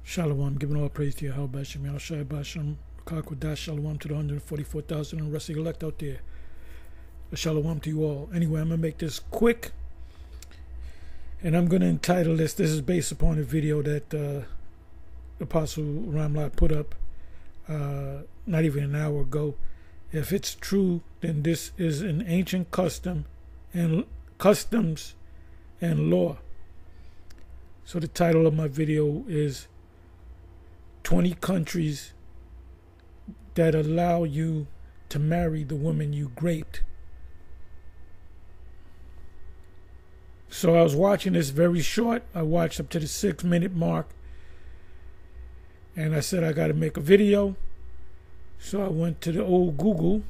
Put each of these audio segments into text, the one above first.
Shalom, giving all praise to Yahweh Bashem, Yahushua Bashem, Kakwadash, Shalom to the 144,000 and rest of the elect out there. Shalom to you all. Anyway, I'm going to make this quick, and I'm going to entitle this is based upon a video that Apostle Ramlat put up not even an hour ago. If it's true, then this is an ancient customs and law. So the title of my video is 20 countries that allow you to marry the woman you raped. So I was watching this very short. I watched up to the 6-minute mark. And I said I got to make a video. So I went to the old Google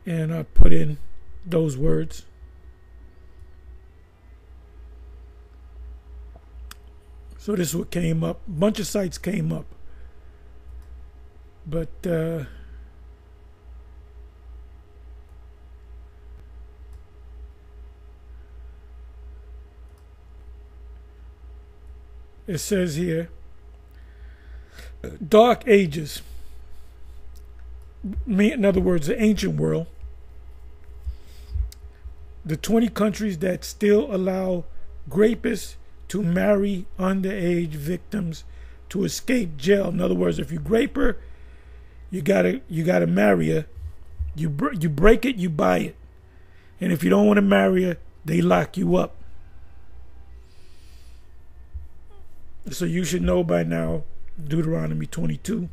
and I put in those words. So this is what came up. A bunch of sites came up. But it says here, Dark Ages. In other words, the ancient world. The 20 countries that still allow grapists to marry underage victims to escape jail. In other words, if you grape her, you gotta marry her. You break it, you buy it, and if you don't want to marry her, they lock you up. So you should know by now, Deuteronomy 22.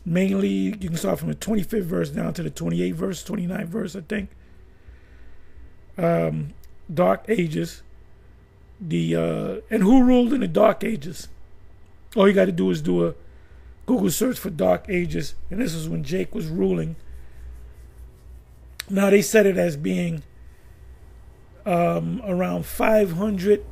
Mainly, you can start from the 25th verse down to the 28th verse, 29th verse, I think. Dark Ages. And who ruled in the Dark Ages? All you got to do is do a Google search for Dark Ages, and this is when Jake was ruling. Now they said it as being around 500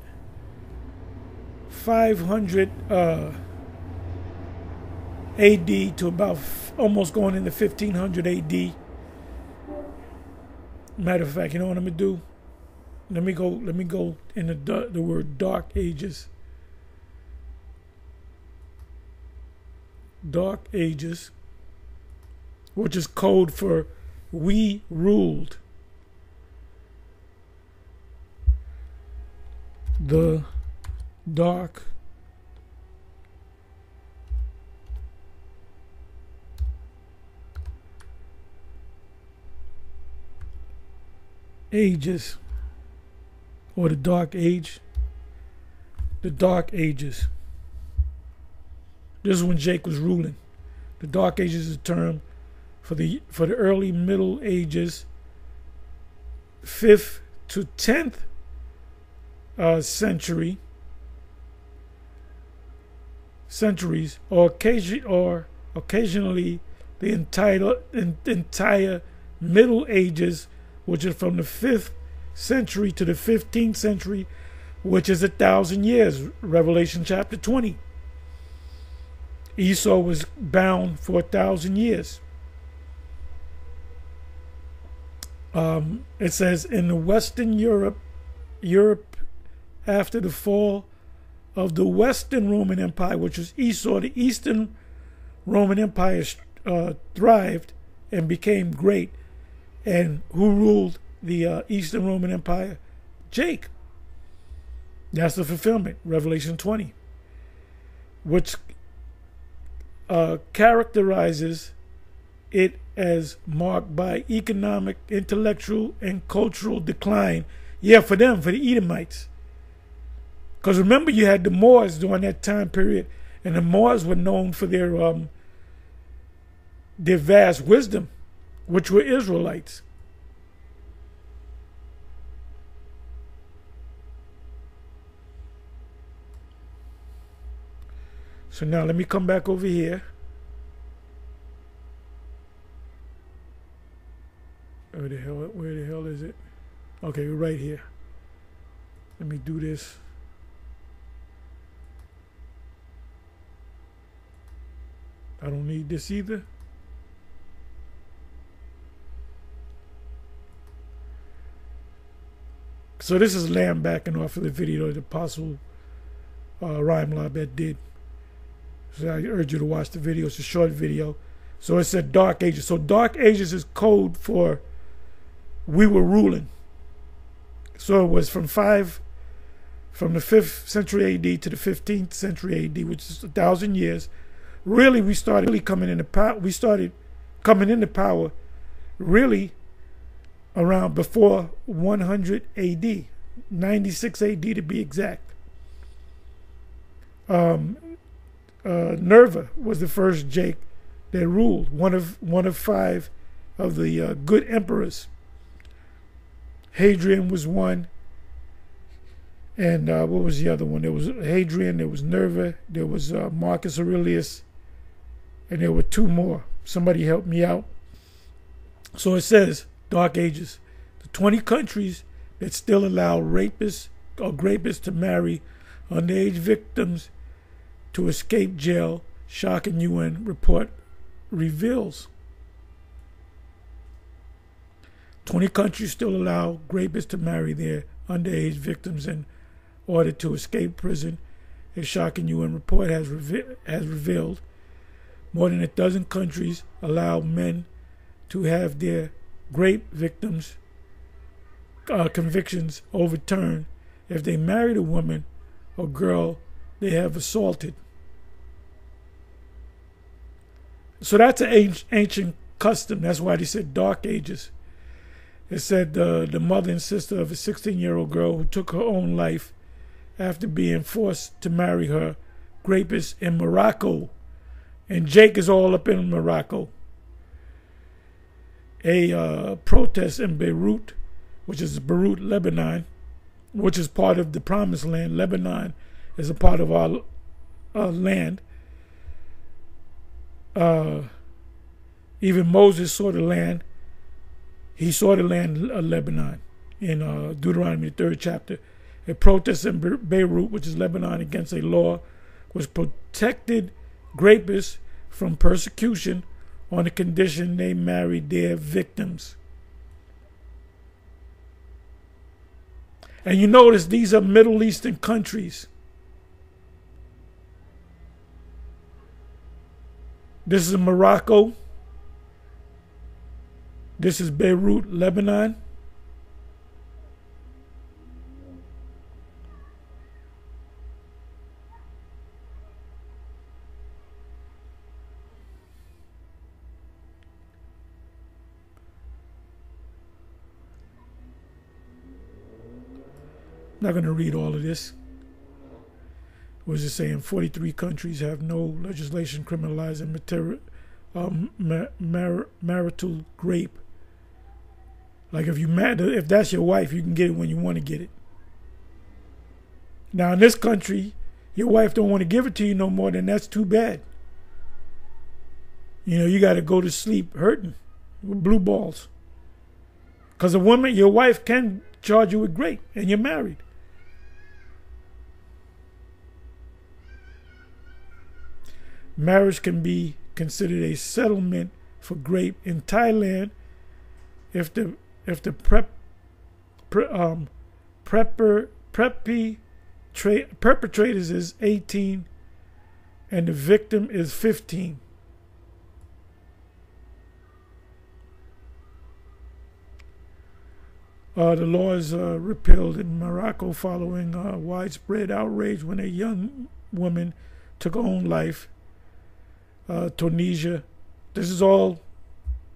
AD to about almost going into 1500 AD. Matter of fact, you know what I'm gonna do? Let me go in the word Dark Ages. Dark Ages, which is code for we ruled. The Dark Ages, or the Dark Age. The Dark Ages. This is when Jake was ruling. The Dark Ages is a term for the early Middle Ages, 5th to 10th centuries, or occasionally the entire Middle Ages, which is from the 5th century to the 15th century, which is 1,000 years. Revelation chapter 20. Esau was bound for 1,000 years. It says in the Western Europe after the fall of the Western Roman Empire, which was Esau, the Eastern Roman Empire thrived and became great. And who ruled the Eastern Roman Empire? Jake. That's the fulfillment, Revelation 20, which characterizes it as marked by economic, intellectual, and cultural decline. Yeah, for them, for the Edomites. Because remember, you had the Moors during that time period, and the Moors were known for their vast wisdom, which were Israelites. So now let me come back over here. Where the hell is it? Okay, we're right here. Let me do this. I don't need this either. So this is Lamb backing off of the video that Apostle Rhyme Labet did. So I urge you to watch the video. It's a short video. So it said Dark Ages. So Dark Ages is code for we were ruling. So it was from the 5th century AD to the 15th century AD, which is 1,000 years. Really, we started coming into power. We started coming into power really around before 100 AD, 96 AD to be exact. Nerva was the first Jake that ruled, one of 5 of the good emperors. Hadrian was one, and what was the other one? There was Hadrian, there was Nerva, there was Marcus Aurelius, and there were 2 more. Somebody help me out. So it says, Dark Ages, the 20 countries that still allow rapists or grapists to marry underage victims to escape jail, shocking UN report reveals. 20 countries still allow grapists to marry their underage victims in order to escape prison. A shocking UN report has revealed more than a dozen countries allow men to have their rape victims' convictions overturned if they married a woman or girl they have assaulted. So that's an ancient custom. That's why they said Dark Ages. It said the mother and sister of a 16-year-old girl who took her own life after being forced to marry her rapist in Morocco. And Jake is all up in Morocco. A protest in Beirut, which is Beirut, Lebanon, which is part of the Promised Land. Lebanon is a part of our land. Even Moses saw the land. He saw the land of Lebanon in Deuteronomy, the 3rd chapter. A protest in Beirut, which is Lebanon, against a law which protected rapists from persecution on the condition they married their victims. And you notice these are Middle Eastern countries. This is Morocco. This is Beirut, Lebanon. I'm not going to read all of this. What was it saying? 43 countries have no legislation criminalizing marital rape. Like if that's your wife, you can get it when you want to get it. Now in this country, your wife don't want to give it to you no more, then that's too bad. You know, you got to go to sleep hurting with blue balls. Because a woman, your wife can charge you with rape, and you're married. Marriage can be considered a settlement for rape in Thailand if the perpetrators is 18 and the victim is 15. The law is repealed in Morocco following widespread outrage when a young woman took her own life. Tunisia, this is all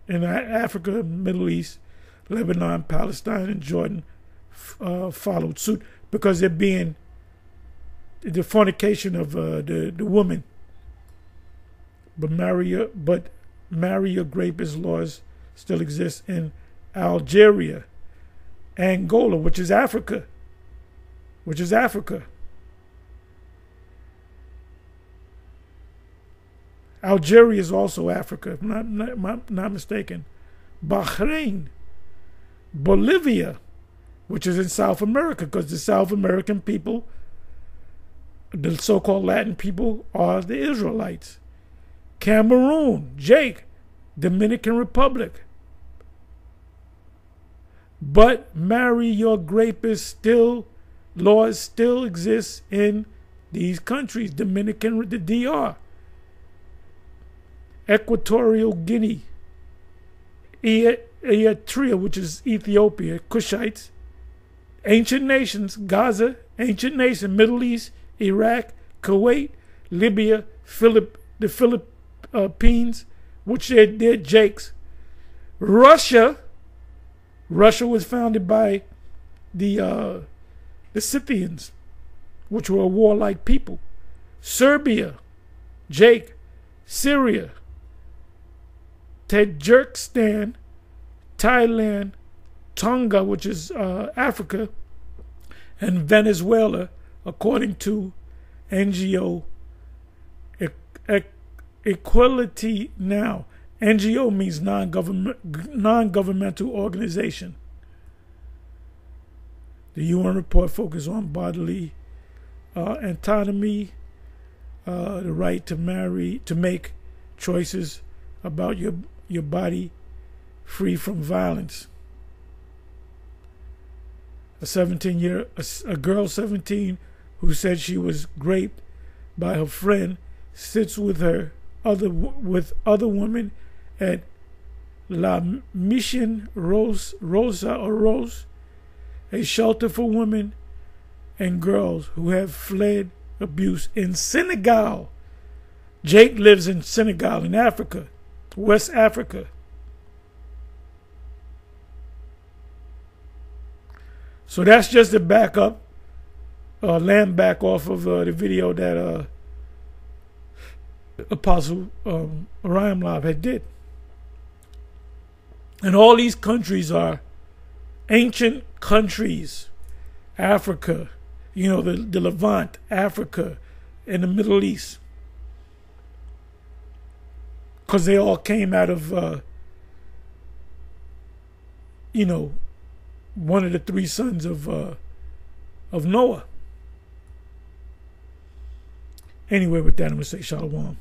in Africa, Middle East, Lebanon, Palestine, and Jordan followed suit because they're being the fornication of the woman. But marry your rapist laws still exist in Algeria, Angola, which is Africa. Algeria is also Africa, if not mistaken. Bahrain, Bolivia, which is in South America, because the South American people, the so-called Latin people, are the Israelites. Cameroon, Jake, Dominican Republic. But marry your rapist laws still exist in These countries, Dominican, the DR, Equatorial Guinea, Eritrea, which is Ethiopia, Cushites, ancient nations, Gaza, ancient nation, Middle East, Iraq, Kuwait, Libya, the Philippines, which they're Jakes. Russia was founded by the Scythians, which were a warlike people. Serbia, Jake. Syria, Tajikistan, Thailand, Tonga, which is Africa, and Venezuela, according to NGO Equality Now. NGO means non-governmental organization. The UN report focuses on bodily autonomy, the right to marry, to make choices about your body free from violence. A girl 17 who said she was raped by her friend sits with other women at La Mission Rose, a shelter for women and girls who have fled abuse in Senegal. Jake lives in Senegal, in Africa, West Africa. So that's just a backup, land back off of the video that Apostle Orion Lab had did. And all these countries are ancient countries. Africa, the Levant, Africa, and the Middle East. Because they all came out of, one of the three sons of Noah. Anyway, with that, I'm going to say shalom.